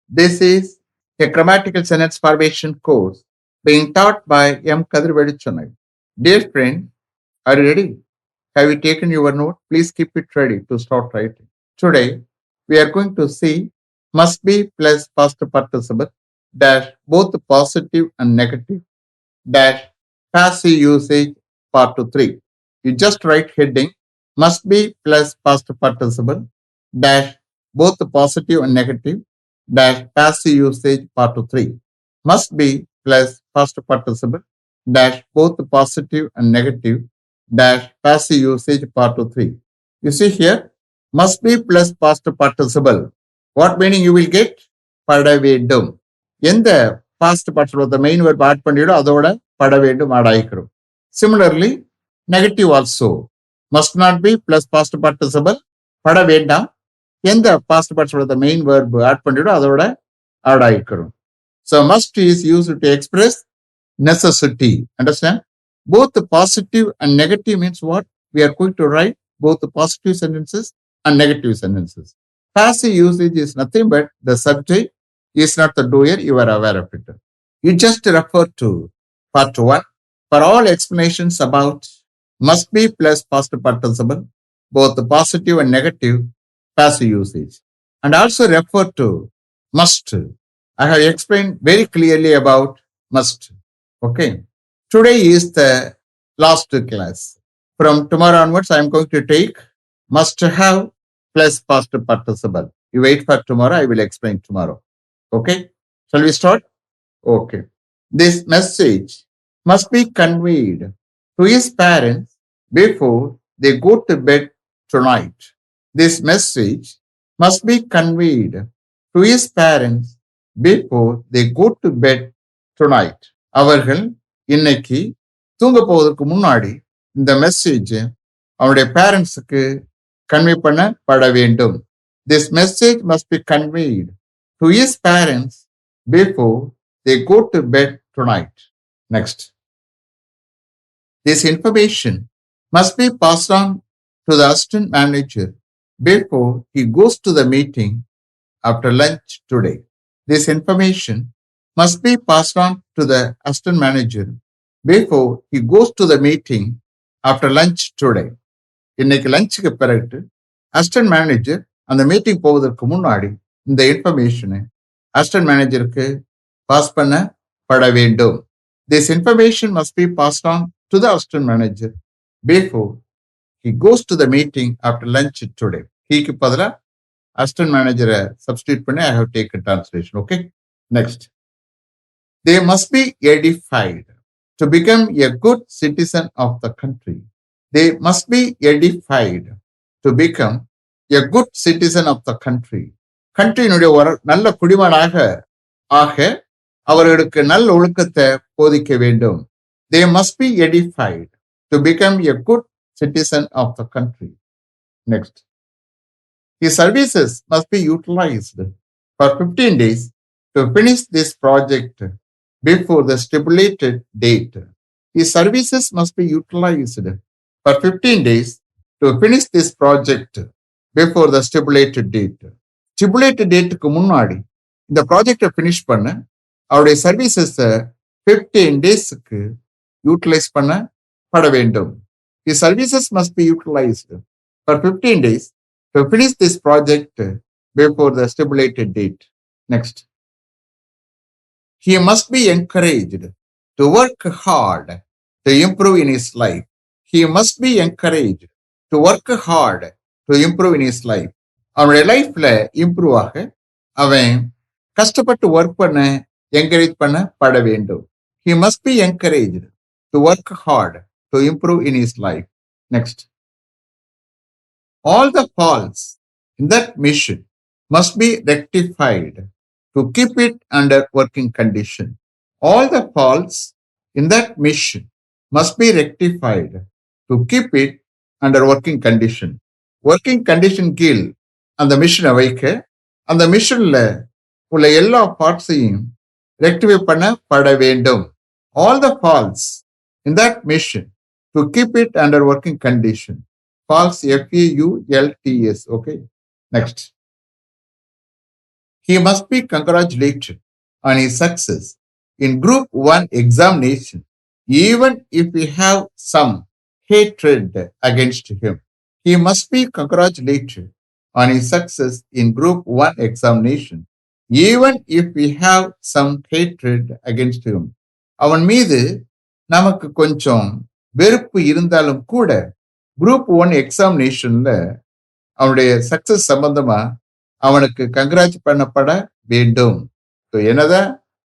This is a grammatical sentence formation course being taught by M. Kadirvedi. Dear friend, are you ready? Have you taken your note? Please keep it ready to start writing. Today, we are going to see must be plus past participle dash both positive and negative dash passive usage part 3. You just write heading must be plus past participle dash both positive and negative dash passive usage part 3. Must be plus past participle dash both positive and negative dash passive usage part 3. You see here must be plus past participle. What meaning you will get? பட வேண்டும். எந்த past participle the main verb add பண்ணிடும் அதோட பட வேண்டும் add ஆயிக்கிறோம். Similarly, negative also must not be plus past participle பட வேண்டாம். எந்த past participle the main verb add பண்ணிடும் அதோட add ஆயிக்கிறோம். So must is used to express necessity. Understand? Both the positive and negative means what? We are going to write both the positive sentences and negative sentences. Passive usage is nothing but the subject is not the doer, you are aware of it. You just refer to part 1 for all explanations about must be plus past participle, both the positive and negative passive usage. And also refer to must. I have explained very clearly about must. Okay. Today is the last class. From tomorrow onwards, I am going to take must have plus past participle. You wait for tomorrow, I will explain tomorrow. Okay? Shall we start? Okay. This message must be conveyed to his parents before they go to bed tonight. This message must be conveyed to his parents before they go to bed tonight. அவர்கள் இன்னைக்கு தூங்க போவதற்கு முன்னாடி இந்த message அவருடைய பேரண்ட்ஸுக்கு convey பண்ணப்பட வேண்டும். This message must be conveyed to his parents before they go to bed tonight. Next. This information must be passed on to the assistant manager before he goes to the meeting after lunch today. This information must be passed on to the assistant manager before he goes to the meeting after lunch today. இன்னைக்கு லஞ்சுக்கு பிறகு assistant manager அந்த meeting போவதற்கு முன்னாடி இந்த இன்ஃபர்மேஷனை assistant மேனேஜருக்கு pass பண்ணப்பட வேண்டும். This information must be passed on to the assistant manager before he goes to the meeting after lunch today. Heக்கு பதிலா அசிஸ்டன்ட் மேனேஜரை சப்ஸ்டியூட் பண்ணி I have taken translation. Okay. Next. They must be edified to become a good citizen of the country. They must be edified to become a good citizen of the country. கண்ட்ரியினுடைய ஒரு நல்ல குடிமகனாக ஆக அவர்களுக்கு நல்ல ஒழுக்கத்தை போதிக்க வேண்டும். They must be edified to become a good citizen of the country. Next. His services must be utilized for 15 days to finish this project before the stipulated date. His services must be utilized for 15 days to finish this project before the stipulated date. Stipulated dateக்கு முன்னாடி இந்த ப்ராஜெக்டை finish பண்ண அவருடைய சர்வீசஸை 15 டேஸ்க்கு utilise பண்ணப்பட வேண்டும். His services must be utilized for 15 days to finish this project before the stipulated date. Next. He must be encouraged to work hard to improve in his life. He must be encouraged to work hard to improve in his life. அவனுடைய லைஃப்ல improve ஆக அவன் கஷ்டப்பட்டு work பண்ண encourage பண்ணப்பட வேண்டும். He must be encouraged to work hard to improve in his life. Next. All the faults in that mission must be rectified to keep it under working condition. All the faults in that mission must be rectified to keep it under working condition. Working condition கீழ் அந்த மிஷினை வைக்க அந்த மிஷின்ல உள்ள எல்லா பார்ட்ஸையும் rectify பண்ணப்பட வேண்டும். All the faults in that mission to keep it under working condition. Faults Faults. Okay. Next. He must be congratulated on his success in Group 1 examination, even if we have some hatred against him. He must be congratulated on his success in Group 1 examination, even if we have some hatred against him. அவன் மீது நமக்கு கொஞ்சம் வெறுப்பு இருந்தாலும் கூட group 1 எக்ஸாமினேஷன்ல அவனுடைய success சம்பந்தமா அவனுக்கு கங்க்ராச் பண்ணப்பட வேண்டும். என்னதான்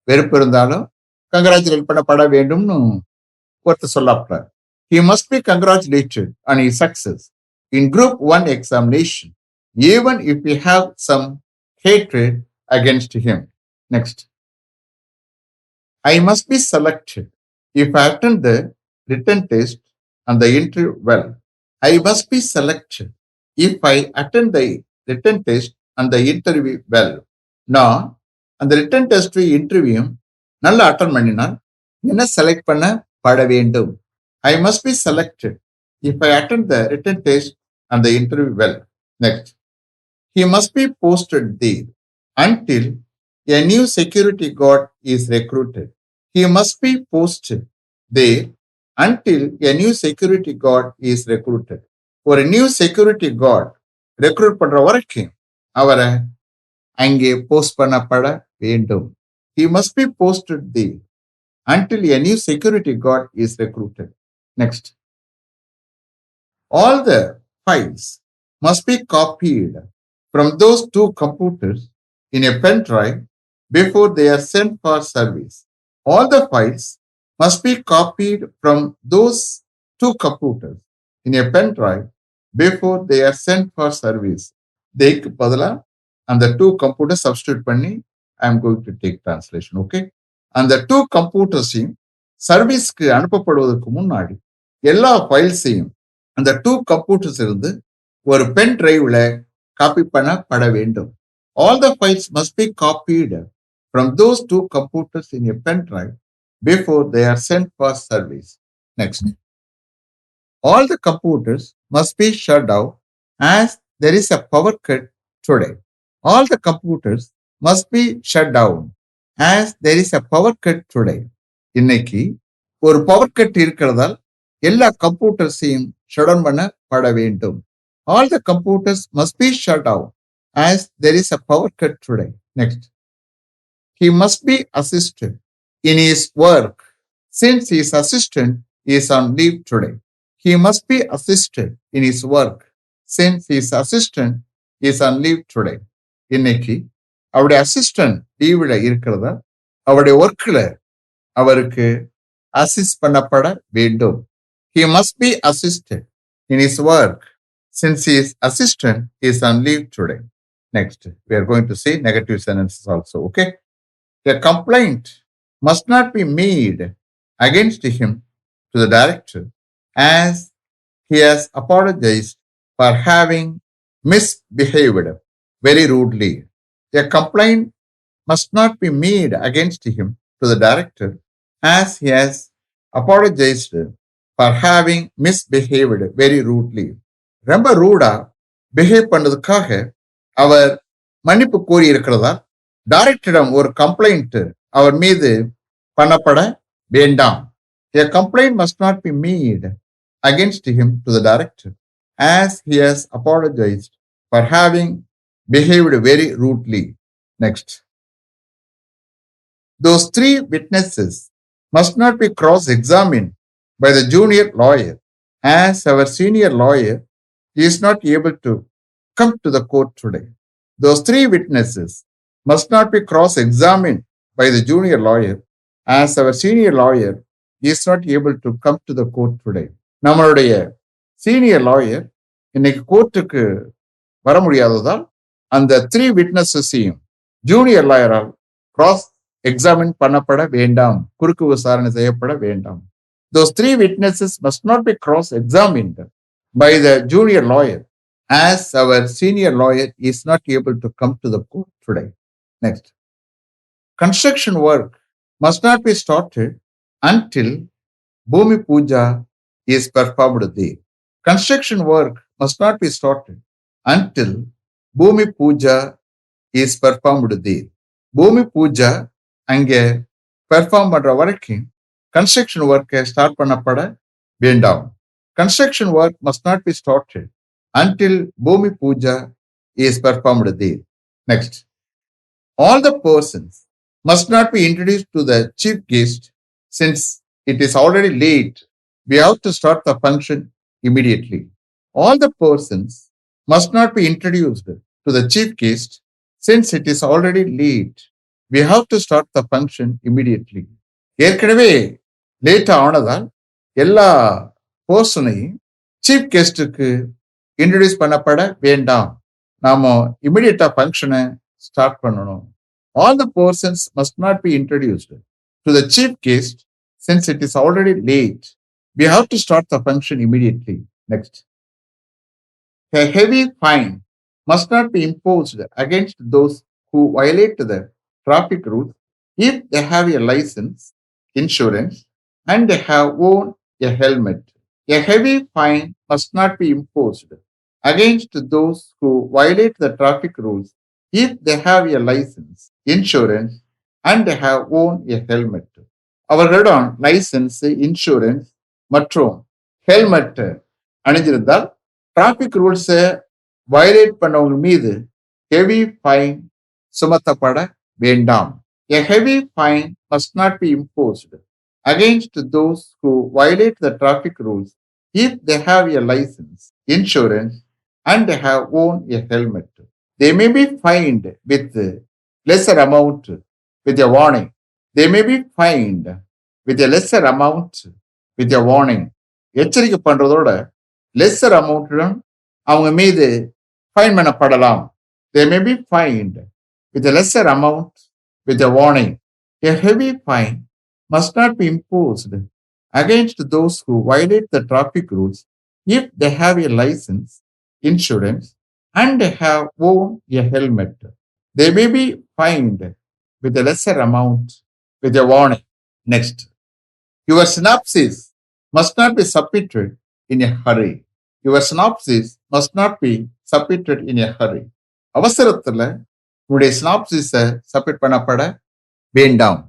வெறுப்பு இருந்தாலும் கங்க்ராச்சுலேட் பண்ணப்பட வேண்டும்னு ஒருத்தர் சொல்லாப்ல. He must be congratulated on his success in Group 1 examination, even if we have some hatred against him. Next. I must be selected if I attend the written test and the interview well. I must be selected if I attend the written test and the interview well. நான் அந்த written test interview நல்லா attend பண்ணினால் என்ன select பண்ணப்பட வேண்டும். I must be selected if I attend the written test and the interview well. Next. He must be posted there until a new security guard is recruited. He must be posted there until a new security guard is recruited. ஒரு new security guard recruit பண்ற வரைக்கும் அவரை அங்கே post பண்ணப்பட வேண்டும். He must be posted there until a new security guard is recruited. Next. All the files must be copied from those two computers in a pen drive before they are sent for service. All the files must be copied from those two computers in a pen drive before they are sent for service. Theyக்கு பதிலா அந்த two computer substitute பண்ணி I am going to take translation. Okay, அந்த two கம்ப்யூட்டர்ஸையும் சர்வீஸ்க்கு அனுப்பப்படுவதற்கு முன்னாடி எல்லா ஃபைல்ஸையும் அந்த two computers இருந்து ஒரு pen டிரைவ்ல copy பண்ணப்பட வேண்டும். All the files must be copied from those two computers in a pen drive before they are sent for service. Next. All the computers must be shut down as there is a power cut today. All the computers must be shut down as there is a power cut today. இன்னைக்கு ஒரு power cut இருக்கிறதால் எல்லா கம்ப்யூட்டர்ஸையும் shut down பண்ணப்பட வேண்டும். All the computers must be shut down as there is a power cut today. Next. He must be assisted in his work since his assistant is on leave today. He must be assisted in his work since his assistant is on leave today. இன்னைக்கு அவருடைய assistant லீவ்ல இருக்கிறதா அவருடைய ஒர்க்ல அவருக்கு assist பண்ணப்பட வேண்டும். He must be assisted in his work since his assistant is on leave today. Next, we are going to see negative sentences also. Okay, a complaint must not be made against him to the director as he has apologized for having misbehaved very rudely. A complaint must not be made against him to the director as he has apologized for having misbehaved very rudely. ரொம்ப ரூடா behave பண்ணதுக்காக அவர் மன்னிப்பு கோரி இருக்கிறதா டைரக்டரிடம் ஒரு complaint அவர் மீது பண்ணப்பட வேண்டாம். A complaint must not be made against him to the director as he has apologized for having behaved very rudely. Next. Those three witnesses must not be cross-examined by the junior lawyer as our senior lawyer is not able to come to the court today. Those three witnesses must not be cross-examined by the junior lawyer as our senior lawyer is not able to come to the court today. நம்மளுடைய senior lawyer இன்னைக்கு கோர்ட்டுக்கு வர முடியாததால் அந்த three விட்னஸஸையும் junior லாயரால் cross examine பண்ணப்பட வேண்டாம், குறுக்கு விசாரணை செய்யப்பட வேண்டாம். Those three witnesses must not be cross-examined by the junior lawyer as our senior lawyer is not able to come to the court today. Next. Construction work must not be started until Bhumi Puja is performed there. Construction work must not be started until Bhumi Puja is performed there. பூமி பூஜா அங்கே perform பண்ற வரைக்கும் construction ஒர்க்கை start பண்ணப்பட வேண்டாம். Construction work must not be started until பூமி Pooja is performed there. Next, all the persons must not be introduced to the chief guest since it is already late. We have to start the function immediately. All the persons must not be introduced to the chief guest since it is already late. We have to start the function immediately. ஏற்கனவே late ஆனதால் எல்லா பர்சனையும் chief கெஸ்டுக்கு introduce பண்ணப்பட வேண்டாம். நாம இமிடியேட்டா ஃபங்க்ஷனை start பண்ணணும். All the persons must not be introduced to the chief guest since it is already late. We have to start the function immediately. Next, a heavy fine must not be imposed against those who violate the traffic rules if they have a license, insurance, and they have worn a helmet. A heavy fine must not be imposed against those who violate the traffic rules if they have a license, insurance, and they have worn a helmet. அவர்களிடம் licence, insurance மற்றும் helmet அணிஞ்சிருந்தால் traffic ரூல்ஸை violate பண்ணவங்க மீது heavy fine சுமத்தப்பட வேண்டாம். A heavy fine must not be imposed against those who violate the traffic rules if they have a license, insurance, and they have worn a helmet. They may be fined with lesser amount with a warning. They may be fined with a lesser amount with a warning. எச்சரிக்கை பண்றதோட lesser அமௌண்ட்டுடன் அவங்க மீது fine பண்ணப்படலாம். They may be fined with a lesser amount with a warning. A heavy fine must not be imposed against those who violate the traffic rules if they have a license, insurance, and they have worn a helmet. They may be fined with a lesser amount with a warning. Next, your synopsis must not be submitted in a hurry. Your synopsis must not be submitted in a hurry. அவசரத்துல உங்களுடைய சினாப்சிஸை submit பண்ணப்பட வேண்டாம்.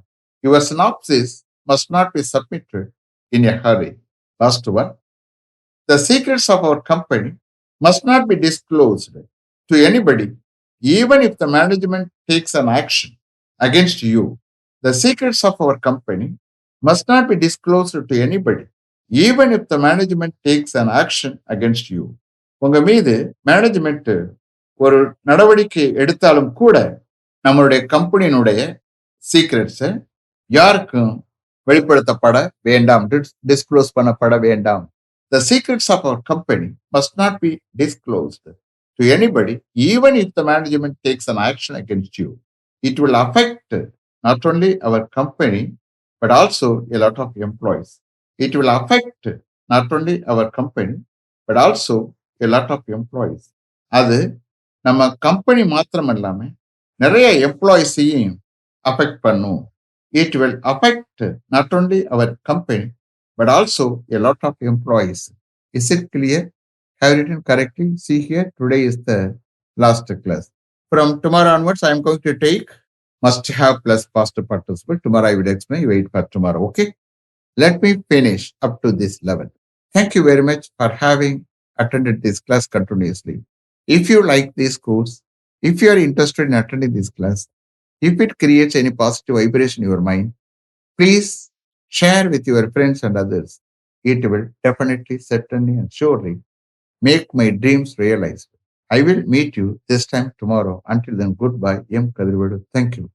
Your synopsis must not be submitted in a hurry. Last one. The secrets of our company must not be disclosed to anybody, even if the management takes an action against you. The secrets of our company must not be disclosed to anybody, even if the management takes an action against you. உங்க மீது management ஒரு நடவடிக்கை எடுத்தாலும் கூட நம்மளுடைய கம்பெனியினுடைய சீக்ரெட்ஸை யாருக்கும் வெளிப்படுத்தப்பட வேண்டாம், disclose பண்ணப்பட வேண்டாம். The secrets of our company must not be disclosed to anybody, even if the management takes an action against you. It will affect not only our company, but also a lot of employees. It will affect not only our company, but also a lot of employees. அது நம்ம company மாத்திரம் இல்லாம நிறைய எம்ப்ளாயிஸையும் affect பண்ணும். It will affect not only our company, but also a lot of employees. Is it clear? Have you written correctly? See here, today is the last class. From tomorrow onwards, I am going to take must have plus past participle. Tomorrow I will explain. Wait for tomorrow. Okay? Let me finish up to this level. Thank you very much for having attended this class continuously. If you like this course, if you are interested in attending this class, if it creates any positive vibration in your mind, please share with your friends and others. It will definitely, certainly, and surely make my dreams realized. I will meet you this time tomorrow. Until then, goodbye. M. Kadirvedu. Thank you.